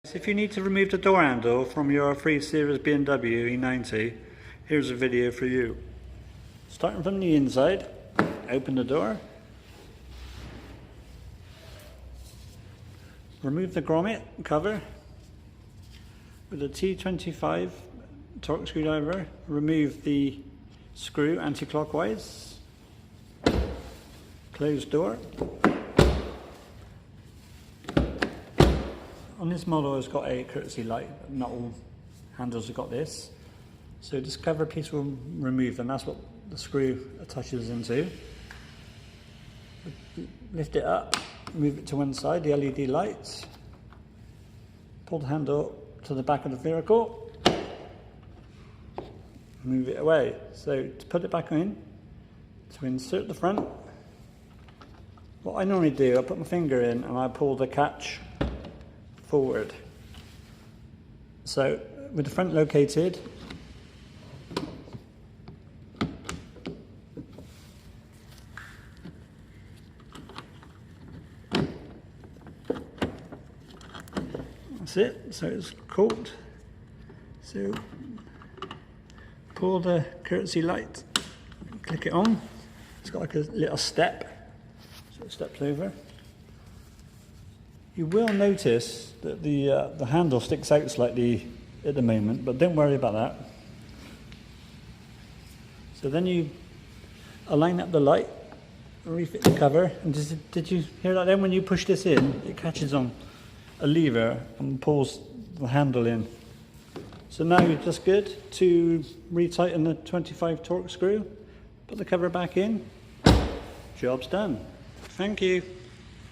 If you need to remove the door handle from your 3 Series BMW E90, here's a video for you. Starting from the inside, open the door, remove the grommet cover with a T25 torque screwdriver, remove the screw anti-clockwise, close door. On this model it's got a courtesy light, not all handles have got this. So this cover piece will remove them, that's what the screw attaches into. Lift it up, move it to one side, the LED lights. Pull the handle to the back of the vehicle, move it away. So to put it back in, to insert the front, what I normally do, I put my finger in and I pull the catch forward. So with the front located, that's it, so it's corked. So pull the courtesy light, click it on, it's got like a little step, so it steps over. You will notice that the handle sticks out slightly at the moment, but don't worry about that. So then you align up the light, refit the cover, and did you hear that then? When you push this in, it catches on a lever and pulls the handle in. So now you're just good to retighten the 25 torque screw, put the cover back in, job's done. Thank you.